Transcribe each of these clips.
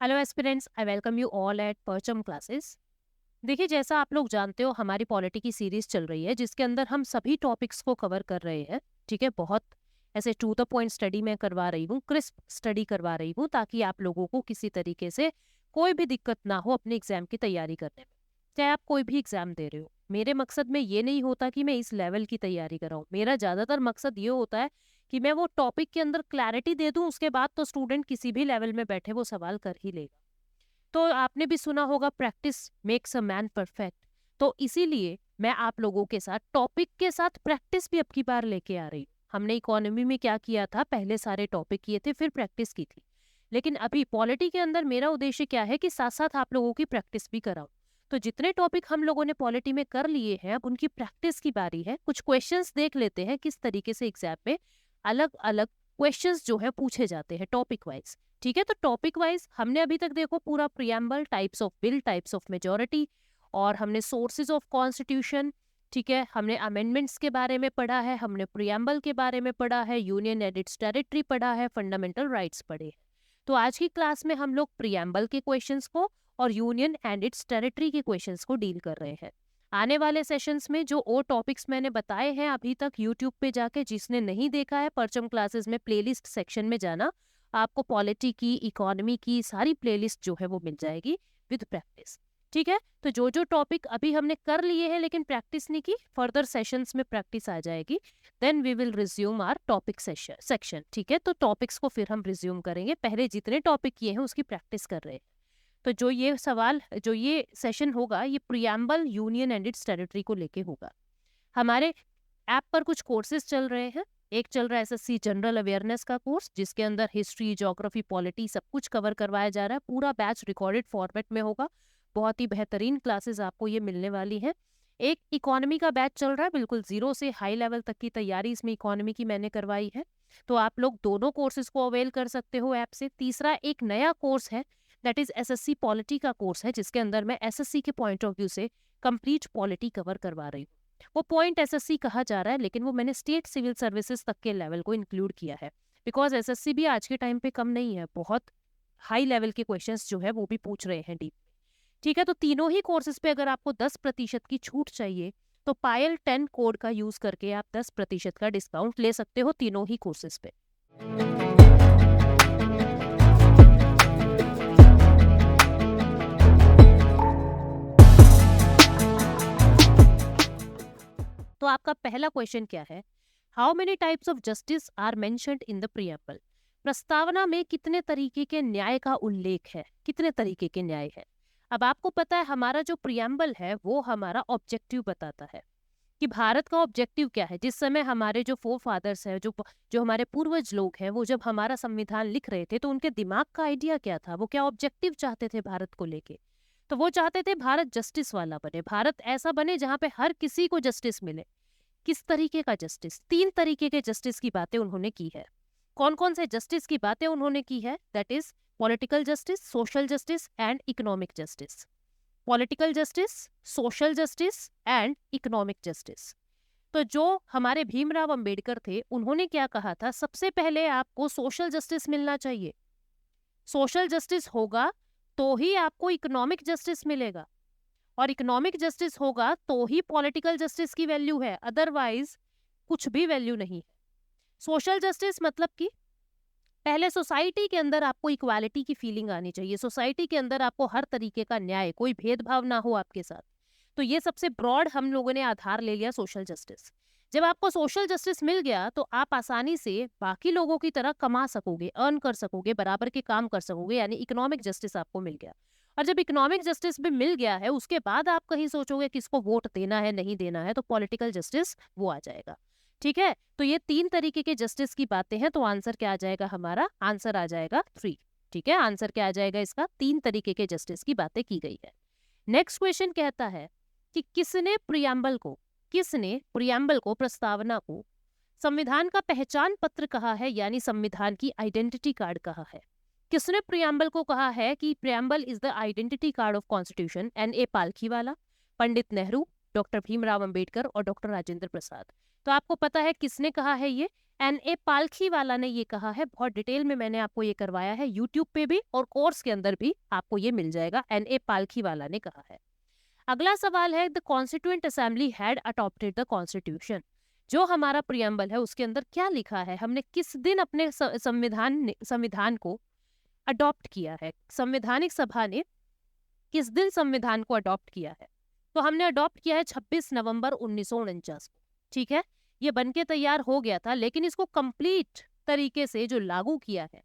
Hello aspirants, I welcome you all at परचम classes. देखिए, जैसा आप लोग जानते हो, हमारी पॉलिटी की सीरीज चल रही है जिसके अंदर हम सभी टॉपिक्स को कवर कर रहे हैं। ठीक है, बहुत ऐसे टू द पॉइंट स्टडी मैं करवा रही हूँ, क्रिस्प स्टडी करवा रही हूँ, ताकि आप लोगों को किसी तरीके से कोई भी दिक्कत ना हो अपने एग्जाम की तैयारी करने में। चाहे आप कोई भी एग्जाम दे रहे हो, मेरे मकसद में ये नहीं होता कि मैं इस लेवल की तैयारी कराऊँ। मेरा ज़्यादातर मकसद ये होता है कि मैं वो टॉपिक के अंदर क्लैरिटी दे दूं, उसके बाद तो स्टूडेंट किसी भी लेवल में बैठे वो सवाल कर ही लेगा। तो आपने भी सुना होगा, practice makes a man perfect. तो इसीलिए मैं आप लोगों के साथ टॉपिक के साथ प्रैक्टिस भी अब की बार लेके आ रही हूँ। हमने इकोनॉमी में क्या किया था, पहले सारे टॉपिक किए थे, फिर प्रैक्टिस की थी। लेकिन अभी पॉलिटी के अंदर मेरा उद्देश्य क्या है कि साथ साथ आप लोगों की प्रैक्टिस भी कराऊं। तो जितने टॉपिक हम लोगों ने पॉलिटी में कर लिए हैं, अब उनकी प्रैक्टिस की बारी है। कुछ क्वेश्चंस देख लेते हैं किस तरीके से एग्जाम में अलग अलग क्वेश्चंस जो है पूछे जाते हैं टॉपिक वाइज। ठीक है, तो टॉपिक वाइज हमने अभी तक देखो पूरा preamble, types of bill, types of majority, और हमने सोर्सेज ऑफ कॉन्स्टिट्यूशन, ठीक है, हमने अमेंडमेंट्स के बारे में पढ़ा है, हमने प्रियम्बल के बारे में पढ़ा है, यूनियन एंड इट्स टेरिटरी पढ़ा है, फंडामेंटल राइट्स पढ़े हैं। तो आज की क्लास में हम लोग प्रियम्बल के क्वेश्चंस को और यूनियन एंड इट्स टेरिटरी के क्वेश्चंस को डील कर रहे हैं। आने वाले सेशंस में जो और टॉपिक्स मैंने बताए हैं अभी तक, यूट्यूब पे जाके जिसने नहीं देखा है, परचम क्लासेस में प्लेलिस्ट सेक्शन में जाना, आपको पॉलिटी की, इकोनॉमी की सारी प्लेलिस्ट जो है वो मिल जाएगी विद प्रैक्टिस। ठीक है, तो जो जो टॉपिक अभी हमने कर लिए हैं लेकिन प्रैक्टिस नहीं की, फर्दर सेशंस में प्रैक्टिस आ जाएगी, then we will resume our topic section. ठीक है, तो टॉपिक्स को फिर हम रिज्यूम करेंगे, पहले जितने टॉपिक किए हैं उसकी प्रैक्टिस कर रहे हैं। तो जो ये सेशन होगा, ये preamble, union and it's territory को लेके होगा। हमारे ऐप पर कुछ कोर्सेज चल रहे हैं। एक चल रहा है एसएससी जनरल अवेयरनेस का कोर्स, जिसके अंदर हिस्ट्री, ज्योग्राफी, पॉलिटी सब कुछ कवर करवाया जा रहा है। पूरा बैच रिकॉर्डेड फॉर्मेट में होगा। बहुत ही बेहतरीन क्लासेस आपको ये मिलने वाली हैं। एक इकोनॉमी का बैच चल रहा है, बिल्कुल जीरो से हाई लेवल तक की तैयारी इसमें इकोनॉमी की मैंने करवाई है। तो आप लोग दोनों कोर्सेज को अवेल कर सकते हो ऐप से। तीसरा एक नया कोर्स है, दैट इज एसएससी पॉलिटी का कोर्स है, जिसके अंदर मैं एसएससी के पॉइंट ऑफ व्यू से कंप्लीट पॉलिटी कवर करवा रही हूँ। वो पॉइंट एसएससी कहा जा रहा है, लेकिन वो मैंने स्टेट सिविल सर्विसेज तक के लेवल को इंक्लूड किया है, बिकॉज एसएससी भी आज के टाइम पे कम नहीं है, बहुत हाई लेवल के क्वेश्चंस जो है वो भी पूछ रहे हैं डीप। ठीक है, तो तीनों ही कोर्सेज पे अगर आपको 10% की छूट चाहिए, तो पायल 10 कोड का यूज करके आप 10% का डिस्काउंट ले सकते हो तीनों ही कोर्सेज पे। तो आपका पहला क्वेश्चन क्या है, how many types of justice are mentioned in the preamble. प्रस्तावना में कितने तरीके के न्याय का उल्लेख है, कितने तरीके के न्याय है। अब आपको पता है हमारा जो प्रियम्बल है वो हमारा ऑब्जेक्टिव बताता है कि भारत का ऑब्जेक्टिव क्या है। जिस समय हमारे जो फोर फादर्स है, जो हमारे पूर्वज लोग हैं, वो जब हमारा संविधान लिख रहे थे तो उनके दिमाग का आइडिया क्या था, वो क्या ऑब्जेक्टिव चाहते थे भारत को लेके। तो वो चाहते थे भारत जस्टिस वाला बने, भारत ऐसा बने जहाँ पे हर किसी को जस्टिस मिले। किस तरीके का जस्टिस, 3 तरीके के जस्टिस की बातें उन्होंने की है। कौन कौन से जस्टिस की बातें उन्होंने की है, that is political justice, social justice and economic justice. Political justice, social justice and economic justice. तो जो हमारे भीमराव अंबेडकर थे, उन्होंने क्या कहा था, सबसे पहले आपको सोशल जस्टिस मिलना चाहिए। सोशल जस्टिस होगा तो ही आपको इकोनॉमिक जस्टिस मिलेगा, और इकोनॉमिक जस्टिस होगा तो ही पॉलिटिकल जस्टिस की वैल्यू है, अदरवाइज कुछ भी वैल्यू नहीं है। सोशल जस्टिस मतलब कि पहले सोसाइटी के अंदर आपको इक्वालिटी की फीलिंग आनी चाहिए, सोसाइटी के अंदर आपको हर तरीके का न्याय, कोई भेदभाव ना हो आपके साथ। तो ये सबसे ब्रॉड हम लोगों ने आधार ले लिया सोशल जस्टिस। जब आपको सोशल जस्टिस मिल गया तो आप आसानी से बाकी लोगों की तरह कमा सकोगे, अर्न कर सकोगे, बराबर के काम कर सकोगे, यानी इकोनॉमिक जस्टिस आपको मिल गया। और जब इकोनॉमिक जस्टिस भी मिल गया है, उसके बाद आप कहीं सोचोगे किसको वोट देना है नहीं देना है, तो पॉलिटिकल जस्टिस वो आ जाएगा। ठीक है, तो ये 3 तरीके के जस्टिस की बातें हैं। तो आंसर क्या आ जाएगा हमारा, आंसर आ जाएगा 3। ठीक है, आंसर क्या आ जाएगा इसका, 3 तरीके के जस्टिस की बातें की गई है। नेक्स्ट क्वेश्चन कहता है कि किसने प्रियम्बल को, प्रस्तावना को संविधान का पहचान पत्र कहा है, यानी संविधान की आइडेंटिटी कार्ड कहा है। किसने प्रियम्बल को कहा है कि preamble is the identity card of constitution, NA Palkhivala, Pandit Nehru, doctor Bhimrao Ambedkar और डॉक्टर राजेंद्र प्रसाद। तो आपको पता है किसने कहा है ये, एन.ए. पालखी वाला ने ये कहा है, बहुत डिटेल में मैंने आपको ये करवाया है यूट्यूब पे भी और कोर्स के अंदर भी आपको ये मिल जाएगा। एन.ए. पालखी वाला ने कहा है। अगला सवाल है, the constituent assembly had adopted the constitution. जो हमारा प्रियम्बल है उसके अंदर क्या लिखा है, हमने किस दिन अपने संविधान को अडॉप्ट किया है, संवैधानिक सभा ने किस दिन संविधान को अडॉप्ट किया है। तो हमने अडॉप्ट किया है 26 नवंबर 1949 को। ठीक है, ये बनके तैयार हो गया था, लेकिन इसको कंप्लीट तरीके से जो लागू किया है,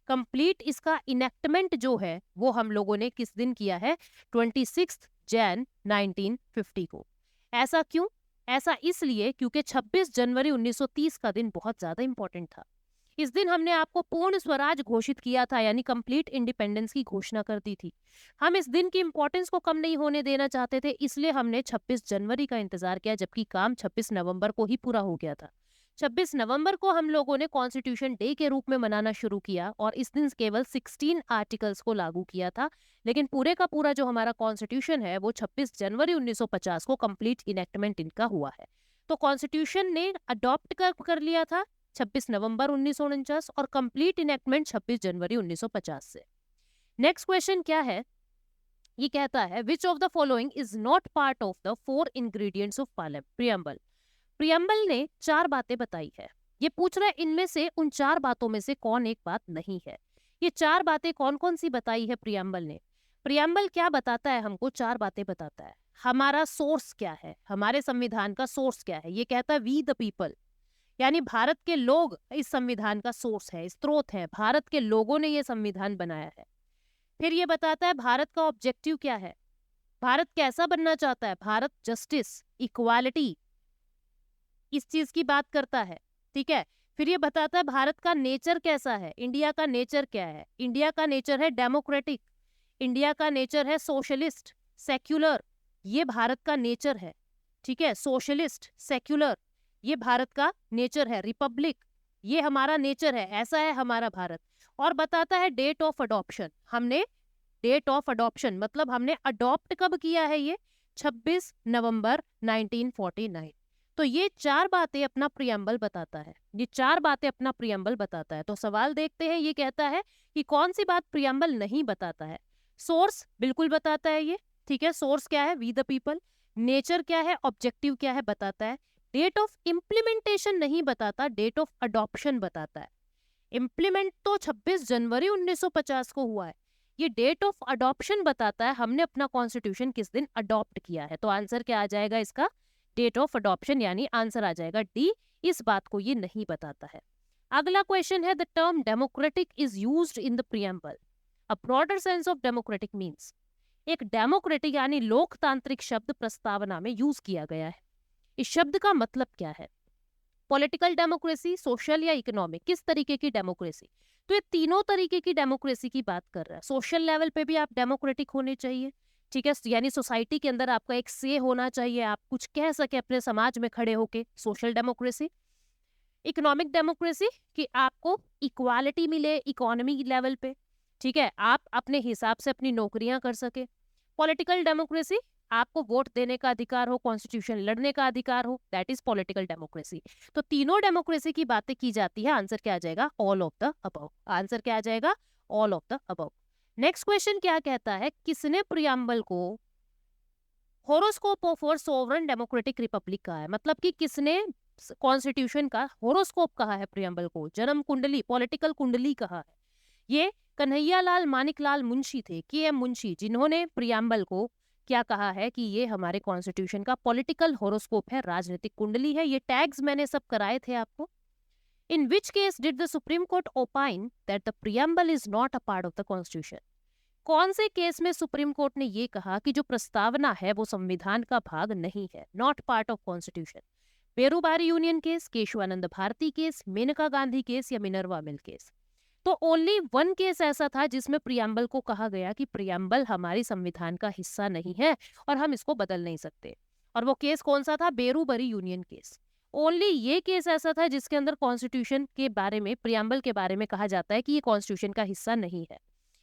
कंप्लीट इसका इनेक्टमेंट जो है वो हम लोगों ने किस दिन किया है, 26 जैन 1950 को। ऐसा क्यों? ऐसा इसलिए क्योंकि 26 जनवरी 1930 का दिन बहुत ज्यादा इंपॉर्टेंट था। इस दिन हमने आपको पूर्ण स्वराज घोषित किया था, यानी कंप्लीट इंडिपेंडेंस की घोषणा कर दी थी। हम इस दिन की इंपॉर्टेंस को कम नहीं होने देना चाहते थे, इसलिए हमने 26 जनवरी का इंतजार किया, जबकि काम 26 नवंबर को ही पूरा हो गया था। 26 नवंबर को हम लोगों ने कॉन्स्टिट्यूशन डे के रूप में मनाना शुरू किया और इस दिन केवल 16 आर्टिकल्स को लागू किया था, लेकिन पूरे का पूरा जो हमारा कॉन्स्टिट्यूशन है वो 26 जनवरी 1950 को कंप्लीट इनेक्टमेंट इनका हुआ है। तो कॉन्स्टिट्यूशन ने अडॉप्ट कर लिया था 26 नवंबर 1949 और कंप्लीट इनेक्टमेंट 26 जनवरी 1950 से। नेक्स्ट क्वेश्चन क्या है, ये कहता है which of the following is not part of the 4 ingredients of preamble. Preamble ने 4 बातें बताई है, ये पूछ रहा है इनमें से उन 4 बातों में से कौन एक बात नहीं है। ये 4 बातें कौन कौन सी बताई है प्रियम्बल ने? प्रियम्बल क्या बताता है हमको? 4 बातें बताता है। हमारा सोर्स क्या है, हमारे संविधान का सोर्स क्या है? ये कहता है वी द पीपल, यानी भारत के लोग इस संविधान का सोर्स है, स्रोत है, भारत के लोगों ने ये संविधान बनाया है। फिर ये बताता है भारत का ऑब्जेक्टिव क्या है, भारत कैसा बनना चाहता है, भारत जस्टिस, इक्वालिटी, इस चीज की बात करता है। ठीक है, फिर ये बताता है भारत का नेचर कैसा है, इंडिया का नेचर क्या है। इंडिया का नेचर है डेमोक्रेटिक, इंडिया का नेचर है सोशलिस्ट, सेक्युलर, ये भारत का नेचर है। ठीक है, सोशलिस्ट, सेक्युलर, ये भारत का नेचर है। रिपब्लिक, ये हमारा नेचर है, ऐसा है हमारा भारत। और बताता है डेट ऑफ अडॉप्शन, हमने डेट ऑफ अडॉप्शन मतलब हमने अडॉप्ट कब किया है, ये 26 नवंबर 1949। तो ये 4 बातें अपना प्रियम्बल बताता है, ये 4 बातें अपना प्रियम्बल बताता है। तो सवाल देखते हैं, ये कहता है कि कौन सी बात प्रियम्बल नहीं बताता है। सोर्स बिल्कुल बताता है ये, ठीक है, सोर्स क्या है, वी द पीपल। नेचर क्या है, ऑब्जेक्टिव क्या है, बताता है। डेट ऑफ इम्प्लीमेंटेशन नहीं बताता, डेट ऑफ अडॉप्शन बताता है। इम्प्लीमेंट तो 26 जनवरी 1950 को हुआ है, ये डेट ऑफ अडॉप्शन बताता है हमने अपना कॉन्स्टिट्यूशन किस दिन अडॉप्ट किया है। तो आंसर क्या आ जाएगा इसका, डेट ऑफ अडॉप्शन, यानी आंसर आ जाएगा डी, इस बात को ये नहीं बताता है। अगला क्वेश्चन है, the term democratic is used in the preamble. A broader sense of democratic means, एक डेमोक्रेटिक यानी लोकतांत्रिक शब्द प्रस्तावना में यूज किया गया है। इस शब्द का मतलब क्या है? पॉलिटिकल डेमोक्रेसी, सोशल या इकोनॉमिक, किस तरीके की डेमोक्रेसी? तो ये तीनों तरीके की डेमोक्रेसी की बात कर रहा है। सोशल लेवल पे भी आप डेमोक्रेटिक होने चाहिए, ठीक है, यानी सोसाइटी के अंदर आपका एक से होना चाहिए, आप कुछ कह सके अपने समाज में खड़े होके, सोशल डेमोक्रेसी। इकोनॉमिक डेमोक्रेसी कि आपको इक्वालिटी मिले इकोनॉमी लेवल पे, ठीक है, आप अपने हिसाब से अपनी नौकरियां कर सके। पॉलिटिकल डेमोक्रेसी, आपको वोट देने का अधिकार हो, कॉन्स्टिट्यूशन लड़ने का अधिकार हो, दैट इज पॉलिटिकल डेमोक्रेसी। तो तीनों डेमोक्रेसी की बातें की जाती है, आंसर क्या आ जाएगा, all of the above. Answer क्या आ जाएगा, all of the above. Next question क्या कहता है, किसने प्रियम्बल को horoscope of sovereign democratic Republic कहा है? मतलब कि किसने कॉन्स्टिट्यूशन का होरोस्कोप कहा है प्रियम्बल को, जन्म कुंडली, पॉलिटिकल कुंडली कहा है। ये कन्हैयालाल मानिकलाल मुंशी थे, के.एम. मुंशी, जिन्होंने प्रियम्बल को क्या कहा है कि ये हमारे कॉन्स्टिट्यूशन का पॉलिटिकल होरोस्कोप है, राजनीतिक कुंडली है। ये टैग्स मैंने सब कराए थे आपको। In which case did the Supreme Court opine that the preamble is not a part of the constitution? कौन से केस में सुप्रीम कोर्ट ने ये कहा कि जो प्रस्तावना है वो संविधान का भाग नहीं है, not part of constitution? Berubari union case, Kesavananda Bharati case, Maneka Gandhi case या मिनर्वा मिल केस? तो ओनली वन केस ऐसा था जिसमें प्रियम्बल को कहा गया कि प्रियम्बल हमारी संविधान का हिस्सा नहीं है और हम इसको बदल नहीं सकते, और वो केस कौन सा था, बेरूबरी यूनियन केस। ओनली ये केस ऐसा था जिसके अंदर कॉन्स्टिट्यूशन के बारे में, प्रियम्बल के बारे में कहा जाता है कि ये कॉन्स्टिट्यूशन का हिस्सा नहीं है।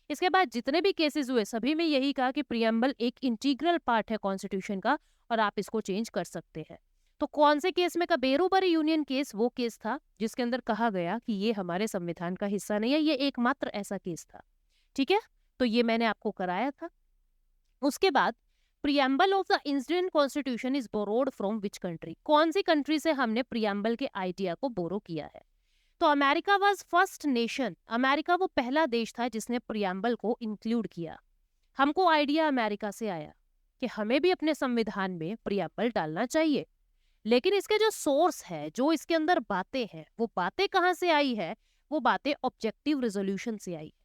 इसके बाद जितने भी केसेस हुए सभी में यही कहा कि प्रियम्बल एक इंटीग्रल पार्ट है कॉन्स्टिट्यूशन का और आप इसको चेंज कर सकते हैं। तो कौन से केस में? का बेरोबरी यूनियन केस वो केस था जिसके अंदर कहा गया कि ये हमारे संविधान का हिस्सा नहीं है, ये एकमात्र ऐसा केस था। ठीक है, तो ये मैंने आपको कराया था। उसके बाद preamble of the Indian constitution is borrowed from which country? कौन सी कंट्री से हमने प्रियम्बल के आइडिया को बोरो किया है? तो America was first nation, America वो पहला देश था जिसने प्रियम्बल को इंक्लूड किया। हमको आइडिया अमेरिका से आया कि हमें भी अपने संविधान में प्रियम्बल डालना चाहिए, लेकिन इसके जो सोर्स है, जो इसके अंदर बातें हैं, वो बातें कहाँ से आई है? वो बातें ऑब्जेक्टिव रेजोल्यूशन से आई है।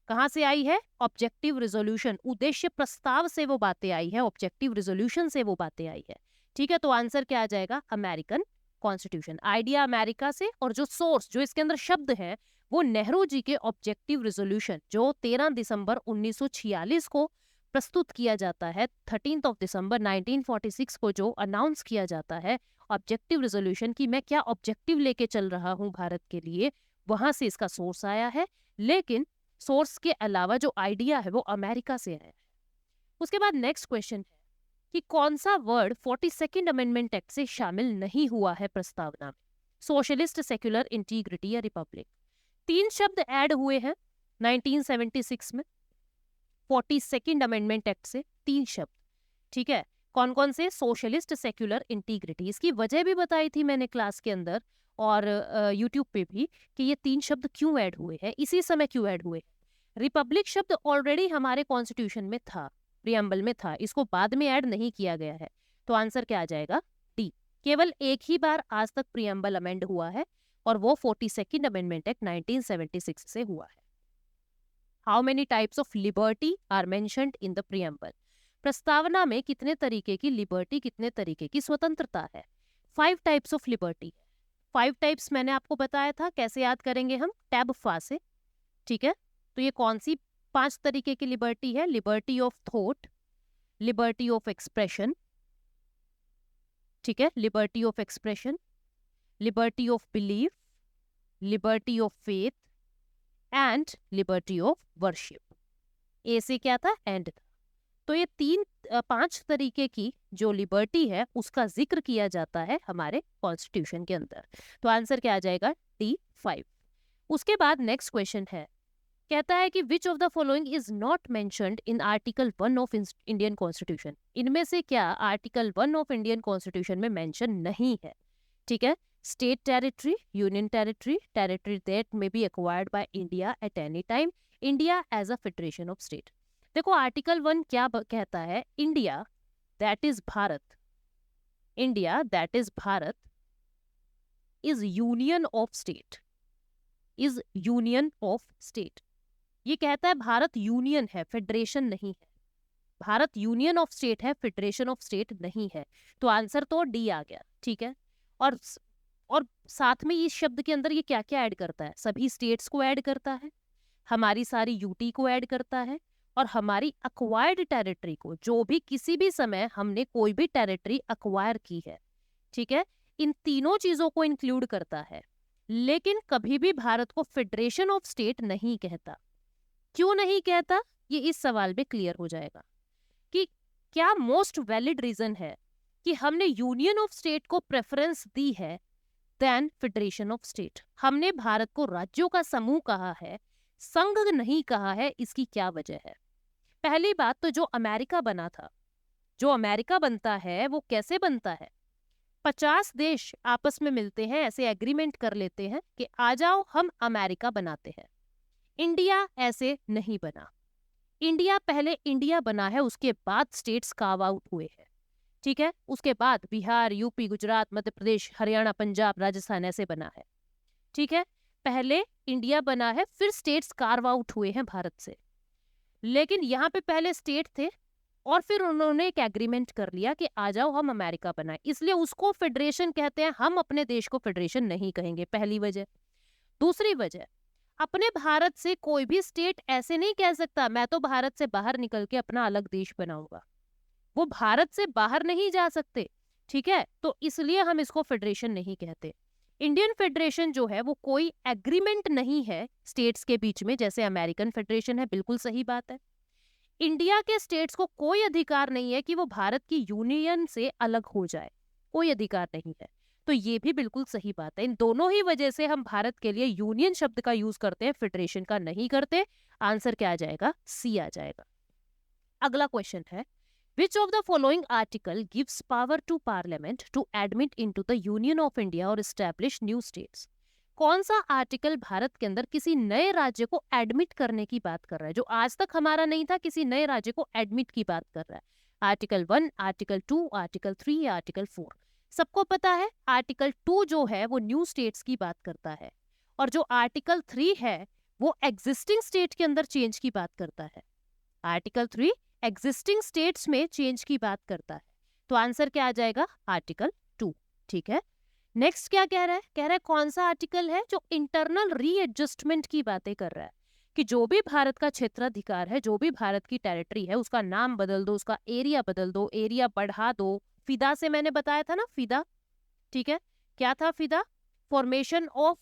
कहाँ से आई है? ऑब्जेक्टिव रेजोल्यूशन, उद्देश्य प्रस्ताव से वो बातें आई है, ऑब्जेक्टिव रेजोल्यूशन से वो बातें आई है। ठीक है, तो आंसर क्या आ जाएगा? American constitution. आइडिया अमेरिका से, और जो सोर्स, जो इसके अंदर शब्द है, वो नेहरू जी के ऑब्जेक्टिव रेजोल्यूशन, जो 13 दिसंबर 1946 को प्रस्तुत किया जाता है, 13 दिसंबर 1946 को जो अनाउंस किया जाता है ऑब्जेक्टिव रेजोल्यूशन की मैं क्या ऑब्जेक्टिव लेके चल रहा हूँ भारत के लिए, वहां से इसका सोर्स आया है। लेकिन सोर्स के अलावा जो आइडिया है वो अमेरिका से आया है। उसके बाद नेक्स्ट क्वेश्चन है कि कौन सा वर्ड 42nd अमेंडमेंट एक्ट से शामिल नहीं हुआ है प्रस्तावना में? सोशलिस्ट, सेक्युलर, इंटीग्रिटी या रिपब्लिक। 3 शब्द ऐड हुए हैं 1976 में 42nd अमेंडमेंट एक्ट से, 3 शब्द। ठीक है, कौन कौन से? Socialist, secular, integrity. इसकी वजह भी बताई थी मैंने क्लास के अंदर और यूट्यूब पे भी कि ये 3 शब्द क्यों ऐड हुए हैं, इसी समय क्यों ऐड हुए। रिपब्लिक शब्द ऑलरेडी हमारे कॉन्स्टिट्यूशन में था, प्रियम्बल में था, इसको बाद में ऐड नहीं किया गया है। तो आंसर क्या आ जाएगा? डी। केवल एक ही बार आज तक प्रियम्बल अमेंड हुआ है और वो 42nd अमेंडमेंट एक्ट 1976 से हुआ है। How many types of liberty are mentioned in the preamble? प्रस्तावना में कितने तरीके की लिबर्टी, कितने तरीके की स्वतंत्रता है? 5 टाइप्स ऑफ लिबर्टी है। 5 टाइप्स मैंने आपको बताया था, कैसे याद करेंगे हम? टैब फा से। ठीक है, तो ये कौन सी 5 तरीके की लिबर्टी है? Liberty of thought, liberty of expression, ठीक है, liberty of expression, liberty of belief, liberty of faith and liberty of worship. A से क्या था? एंड था। तो ये 5 तरीके की जो लिबर्टी है उसका जिक्र किया जाता है हमारे कॉन्स्टिट्यूशन के अंदर। तो आंसर क्या आ जाएगा? डी 5। उसके बाद नेक्स्ट क्वेश्चन है, कहता है कि which of the following is not mentioned in article 1 of Indian constitution? इनमें से क्या आर्टिकल 1 ऑफ इंडियन कॉन्स्टिट्यूशन में मेंशन नहीं है? ठीक है, state territory, union territory, territory that may be acquired by India at any time, India as a federation of state. देखो article 1 क्या कहता है? India that is Bharat, India that is Bharat is union of state, is union of state. ये कहता है Bharat union है, federation नहीं है। भारत यूनियन ऑफ स्टेट है, फेडरेशन ऑफ स्टेट नहीं है। तो आंसर तो डी आ गया। ठीक है, और साथ में इस शब्द के अंदर ये क्या क्या ऐड करता है? सभी स्टेट्स को ऐड करता है, हमारी सारी यूटी को ऐड करता है, और हमारी अक्वायर्ड टेरिटरी को, जो भी किसी भी समय हमने कोई भी टेरिटरी अक्वायर की है। ठीक है, इन तीनों चीजों को इंक्लूड करता है। लेकिन कभी भी भारत को फेडरेशन ऑफ स्टेट नहीं कहता। क्यों नहीं कहता? ये इस सवाल में क्लियर हो जाएगा कि क्या मोस्ट वैलिड रीजन है कि हमने यूनियन ऑफ स्टेट को प्रेफरेंस दी है देन फेडरेशन ऑफ स्टेट। हमने भारत को राज्यों का समूह कहा है, संघ नहीं कहा है। इसकी क्या वजह है? पहली बात तो जो अमेरिका बना था, जो अमेरिका बनता है वो कैसे बनता है? 50 देश आपस में मिलते हैं, ऐसे एग्रीमेंट कर लेते हैं कि आ जाओ हम अमेरिका बनाते हैं। इंडिया ऐसे नहीं बना। इंडिया पहले इंडिया बना है, उसके बाद स्टेट्स कार्व आउट हुए हैं। ठीक है, उसके बाद बिहार, यूपी, गुजरात, मध्य प्रदेश, हरियाणा, पंजाब, राजस्थान ऐसे बना है। ठीक है, पहले इंडिया बना है, फिर स्टेट्स कार्व आउट हुए हैं भारत से। लेकिन यहाँ पे पहले स्टेट थे और फिर उन्होंने एक एग्रीमेंट कर लिया कि आ जाओ हम अमेरिका बनाए, इसलिए उसको फेडरेशन कहते हैं। हम अपने देश को फेडरेशन नहीं कहेंगे, पहली वजह। दूसरी वजह, अपने भारत से कोई भी स्टेट ऐसे नहीं कह सकता मैं तो भारत से बाहर निकल के अपना अलग देश बनाऊंगा। वो भारत से बाहर नहीं जा सकते। ठीक है, तो इसलिए हम इसको फेडरेशन नहीं कहते। इंडियन फेडरेशन जो है वो कोई एग्रीमेंट नहीं है स्टेट्स के बीच में, जैसे अमेरिकन फेडरेशन है। बिल्कुल सही बात है। इंडिया के स्टेट्स को कोई अधिकार नहीं है कि वो भारत की यूनियन से अलग हो जाए। कोई अधिकार नहीं है। तो ये भी बिल्कुल सही बात है। इन दोनों ही वजह से हम भारत के लिए यूनियन शब्द का यूज करते हैं, फेडरेशन का नहीं करते। आंसर क्या आ जाएगा? सी आ जाएगा। अगला क्वेश्चन है, which of the following article gives power to parliament to admit into the union of India और एस्टैब्लिश न्यू स्टेट्स? कौन सा आर्टिकल भारत के अंदर किसी नए राज्य को एडमिट करने की बात कर रहा है, जो आज तक हमारा नहीं था, किसी नए राज्य को एडमिट की बात कर रहा है? आर्टिकल 1, आर्टिकल 2, आर्टिकल 3 या आर्टिकल 4? सबको पता है आर्टिकल 2 जो है वो न्यू स्टेट्स की बात करता है, और जो आर्टिकल 3 है वो एग्जिस्टिंग स्टेट के अंदर चेंज की बात करता है। आर्टिकल 3 एग्जिस्टिंग स्टेट्स में चेंज की बात करता है। तो आंसर क्या आ जाएगा? आर्टिकल 2। ठीक है, नेक्स्ट क्या कह रहा है? कह रहा है कौन सा आर्टिकल है जो इंटरनल रीएडजस्टमेंट की बातें कर रहा है, कि जो भी भारत का क्षेत्राधिकार है, जो भी भारत की टेरिटरी है, उसका नाम बदल दो, उसका एरिया बदल दो, एरिया बढ़ा दो। फिदा से मैंने बताया था ना, फिदा। ठीक है, क्या था फिदा? Formation of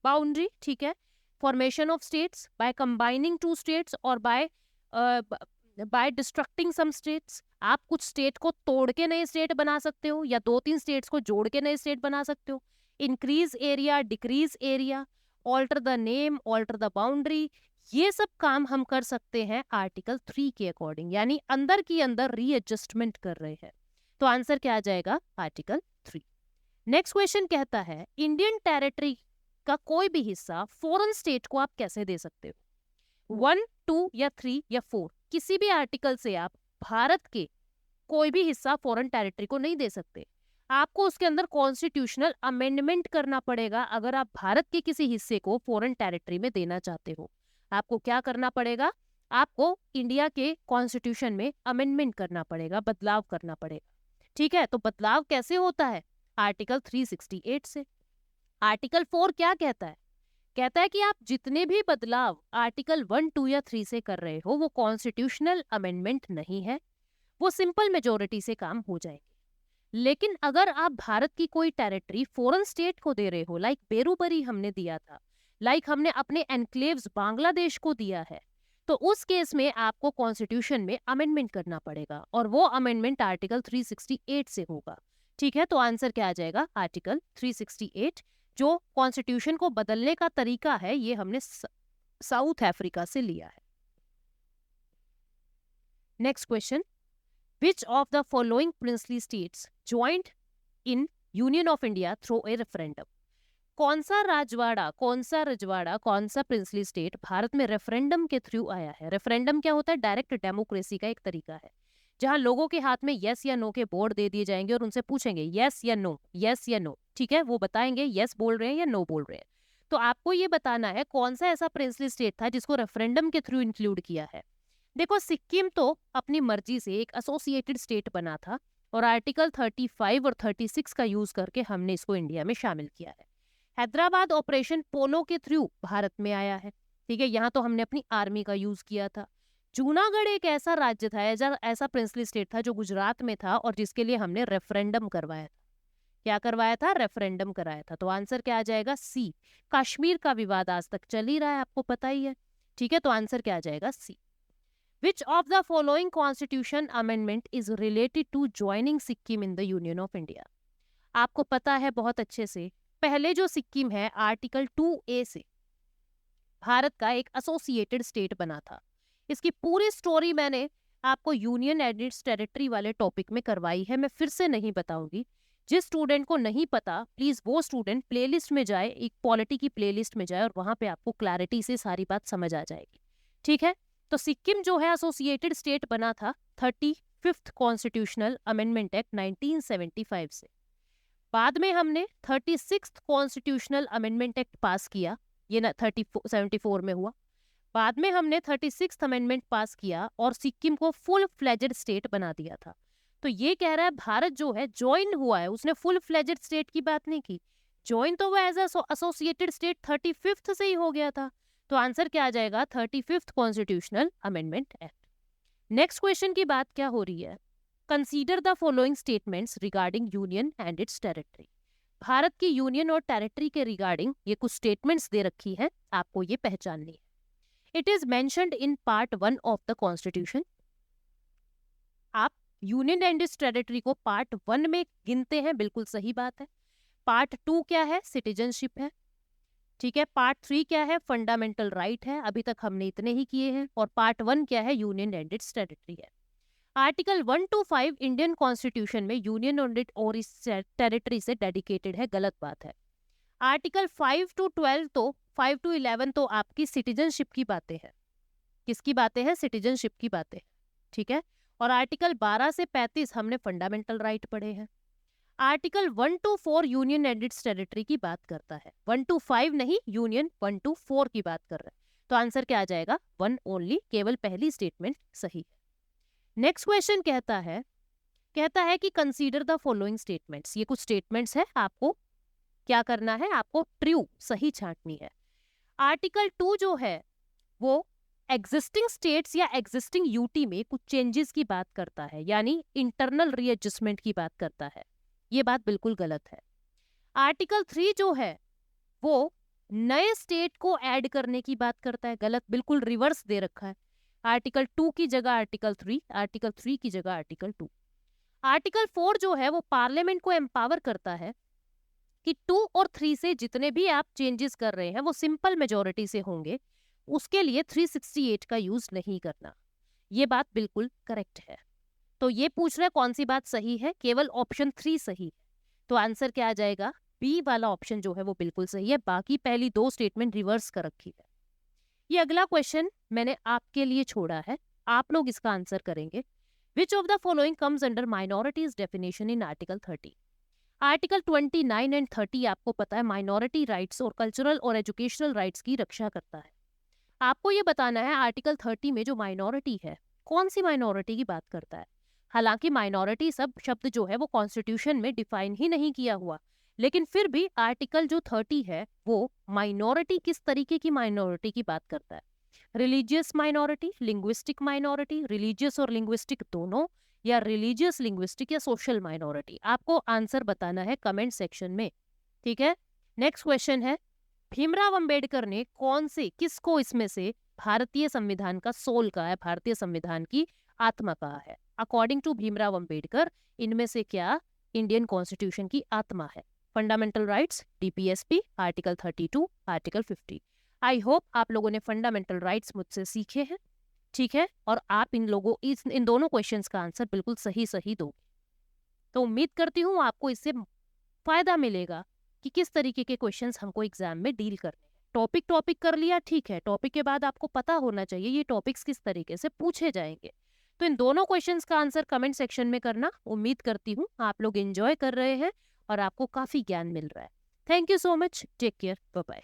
boundary. ठीक है, formation of states by combining two states और बाय डिस्ट्रक्टिंग सम स्टेट्स। आप कुछ स्टेट को तोड़ के नए स्टेट बना सकते हो, या 2-3 स्टेट्स को जोड़ के नए स्टेट बना सकते हो। Increase area, decrease area, alter the name, alter the boundary, ये सब काम हम कर सकते हैं आर्टिकल 3 के अकॉर्डिंग, यानी अंदर की अंदर रीएडजस्टमेंट कर रहे हैं। तो आंसर क्या आ जाएगा? आर्टिकल 3। नेक्स्ट क्वेश्चन कहता है, इंडियन टेरिटरी का कोई भी हिस्सा फॉरेन स्टेट को आप कैसे दे सकते हो? 1, 2 या 3 या 4, किसी भी आर्टिकल से आप भारत के कोई भी हिस्सा फॉरेन टेरिटरी को नहीं दे सकते। आपको उसके अंदर कॉन्स्टिट्यूशनल अमेंडमेंट करना पड़ेगा। अगर आप भारत के किसी हिस्से को फॉरेन टेरिटरी में देना चाहते हो, आपको क्या करना पड़ेगा? आपको इंडिया के कॉन्स्टिट्यूशन में अमेंडमेंट करना पड़ेगा, बदलाव करना पड़ेगा। ठीक है, तो बदलाव कैसे होता है? आर्टिकल 368 से। आर्टिकल 4 क्या कहता है? कहता है कि आप जितने भी बदलाव आर्टिकल 1, 2 या 3 से कर रहे हो, वो कॉन्स्टिट्यूशनल अमेंडमेंट नहीं है, वो सिंपल मेजोरिटी से काम हो जाएगी। लेकिन अगर आप भारत की कोई टेरिटरी फॉरेन स्टेट को दे रहे हो, लाइक बेरूबरी हमने दिया था, लाइक हमने अपने एनक्लेव्स बांग्लादेश को दिया है, तो उस केस में आपको कॉन्स्टिट्यूशन में अमेंडमेंट करना पड़ेगा, और वो अमेंडमेंट आर्टिकल 368 से होगा। ठीक है, तो आंसर क्या आ जाएगा? आर्टिकल 368। जो कॉन्स्टिट्यूशन को बदलने का तरीका है, ये हमने साउथ अफ्रीका से लिया है। Next question, which of the following princely states joint in union of India through a referendum? कौन सा राजवाड़ा, कौन सा रजवाड़ा, कौन सा प्रिंसली स्टेट भारत में रेफरेंडम के थ्रू आया है? रेफरेंडम क्या होता है? डायरेक्ट डेमोक्रेसी का एक तरीका है, जहां लोगों के हाथ में यस या नो के बोर्ड दे दिए जाएंगे और उनसे पूछेंगे यस या नो, यस या नो। ठीक है, वो बताएंगे यस बोल रहे हैं या नो बोल रहे हैं। तो आपको ये बताना है कौन सा ऐसा प्रिंसली स्टेट था जिसको रेफरेंडम के थ्रू इंक्लूड किया है। देखो, सिक्किम तो अपनी मर्जी से एक एसोसिएटेड स्टेट बना था, और आर्टिकल 35 और 36 का यूज करके हमने इसको इंडिया में शामिल किया है। हैदराबाद ऑपरेशन पोलो के थ्रू भारत में आया है। ठीक है, यहाँ तो हमने अपनी आर्मी का यूज किया था। जूनागढ़ एक ऐसा राज्य था, ऐसा प्रिंसली स्टेट था जो गुजरात में था, और जिसके लिए हमने रेफरेंडम करवाया था। क्या करवाया था? रेफरेंडम कराया था। तो आंसर क्या आ जाएगा? सी। कश्मीर का विवाद आज तक चल ही रहा है, आपको पता ही है। ठीक है, तो आंसर क्या आ जाएगा? C. Which of the following constitution amendment is related to joining Sikkim in the union of India? आपको पता है बहुत अच्छे से, पहले जो सिक्किम है आर्टिकल 2A से भारत का एक एसोसिएटेड स्टेट बना था। इसकी पूरी स्टोरी मैंने आपको यूनियन एंड इट्स टेरिटरी वाले टॉपिक में करवाई है, मैं फिर से नहीं बताऊंगी। जिस स्टूडेंट को नहीं पता, प्लीज वो स्टूडेंट प्लेलिस्ट में जाए, एक पॉलिटी की प्लेलिस्ट में जाए, और वहां पे आपको क्लैरिटी से सारी बात समझ आ जाएगी। ठीक है, तो सिक्किम जो है एसोसिएटेड स्टेट बना था 35th कॉन्स्टिट्यूशनल अमेंडमेंट एक्ट 1975 से। बाद में हमने 36th कॉन्स्टिट्यूशनल अमेंडमेंट एक्ट पास किया, ये ना 74 में हुआ। बाद में हमने 36th अमेंडमेंट पास किया और सिक्किम को फुल फ्लेजेड स्टेट बना दिया था। तो ये कह रहा है भारत जो है ज्वाइन हुआ है, उसने फुल फ्लेजेड स्टेट की बात नहीं की। ज्वाइन तो वो एज एसोसिएटेड स्टेट 35th से ही हो गया था। तो आंसर क्या आ जाएगा? 35th constitutional amendment act. Next question की बात क्या हो रही है? Consider the following statements regarding union and it's territory. Bharat की यूनियन और टेरिटरी के रिगार्डिंग ये कुछ स्टेटमेंट्स दे रखी है, आपको ये पहचाननी है। It is mentioned in part 1 of the constitution. आप यूनियन एंड इट्स टेरिटरी को पार्ट 1 में गिनते हैं, बिल्कुल सही बात है। पार्ट 2 क्या है? सिटीजनशिप है, ठीक है। पार्ट 3 क्या है? फंडामेंटल राइट है, अभी तक हमने इतने ही किए हैं। और पार्ट 1 क्या है? यूनियन एंड इट्स टेरिटरी है। आर्टिकल 1 to 5 इंडियन कॉन्स्टिट्यूशन में यूनियन और इस टेरिटरी से डेडिकेटेड है, गलत बात है। आर्टिकल 5 to 12 तो 5 to 11 तो आपकी सिटीजनशिप की बातें हैं। किसकी बातें हैं? सिटीजनशिप की बातें, ठीक है। और आर्टिकल 12 से 35 हमने फंडामेंटल राइट पढ़े हैं। Article 1 to 4 union and it's territory की बात करता है, 1 to 5 नहीं, यूनियन 1 to 4 की बात कर रहा है। तो आंसर क्या आ जाएगा? 1 ओनली, केवल पहली स्टेटमेंट सही है। नेक्स्ट क्वेश्चन कहता है कि कंसीडर द फॉलोइंग स्टेटमेंट्स। ये कुछ स्टेटमेंट्स है, आपको क्या करना है? आपको ट्रू, सही छांटनी है। आर्टिकल 2 जो है वो एग्जिस्टिंग स्टेट्स या एग्जिस्टिंग यूटी में कुछ चेंजेस की बात करता है, यानी इंटरनल रीएडजस्टमेंट की बात करता है। ये बात बिल्कुल गलत है। आर्टिकल 3 जो है वो नए स्टेट को ऐड करने की बात करता है, गलत, बिल्कुल रिवर्स दे रखा है। आर्टिकल 2 की जगह आर्टिकल 3, आर्टिकल 3 की जगह आर्टिकल 2। आर्टिकल 4 जो है वो पार्लियामेंट को एम्पावर करता है कि 2 और 3 से जितने भी आप चेंजेस कर रहे हैं वो सिंपल मेजोरिटी से होंगे, उसके लिए 368 का यूज नहीं करना। ये बात बिल्कुल करेक्ट है। तो ये पूछ रहा है कौन सी बात सही है? केवल ऑप्शन 3 सही है। तो आंसर क्या आ जाएगा? बी वाला ऑप्शन जो है वो बिल्कुल सही है, बाकी पहली 2 स्टेटमेंट रिवर्स कर रखी है। ये अगला क्वेश्चन मैंने आपके लिए छोड़ा है, आप लोग इसका आंसर करेंगे। विच of the following comes under minorities definition in article 30? Article 29 and 30 आपको पता है माइनॉरिटी राइट्स और कल्चरल और एजुकेशनल राइट्स की रक्षा करता है। आपको ये बताना है आर्टिकल 30 में जो माइनॉरिटी है, कौन सी माइनॉरिटी की बात करता है। हालांकि माइनॉरिटी शब्द जो है वो कॉन्स्टिट्यूशन में डिफाइन ही नहीं किया हुआ, लेकिन फिर भी आर्टिकल जो 30 है वो माइनॉरिटी, किस तरीके की माइनॉरिटी की बात करता है। Religious minority, linguistic minority, religious और लिंग्विस्टिक दोनों, या रिलीजियस, लिंग्विस्टिक या सोशल माइनॉरिटी। आपको आंसर बताना है कमेंट सेक्शन में, ठीक है। नेक्स्ट क्वेश्चन है, भीमराव अंबेडकर ने किसको इसमें से भारतीय संविधान का सोल कहा है, भारतीय संविधान की आत्मा कहा है? अकॉर्डिंग टू भीमराव अंबेडकर इनमें से क्या इंडियन कॉन्स्टिट्यूशन की आत्मा है? Fundamental rights, DPSP, article 32, article 50। I hope आप लोगों ने फंडामेंटल राइट्स मुझसे सीखे हैं, ठीक है। और आप इन दोनों क्वेश्चंस का आंसर बिल्कुल सही दोगे। तो उम्मीद करती हूँ आपको इससे फायदा मिलेगा कि किस तरीके के क्वेश्चंस हमको एग्जाम में डील करने हैं। टॉपिक कर लिया, ठीक है। टॉपिक के बाद आपको पता होना चाहिए ये टॉपिक्स किस तरीके से पूछे जाएंगे। तो इन दोनों क्वेश्चंस का आंसर कमेंट सेक्शन में करना। उम्मीद करती हूँ आप लोग एंजॉय कर रहे हैं और आपको काफी ज्ञान मिल रहा है। Thank you so much, take care, bye bye.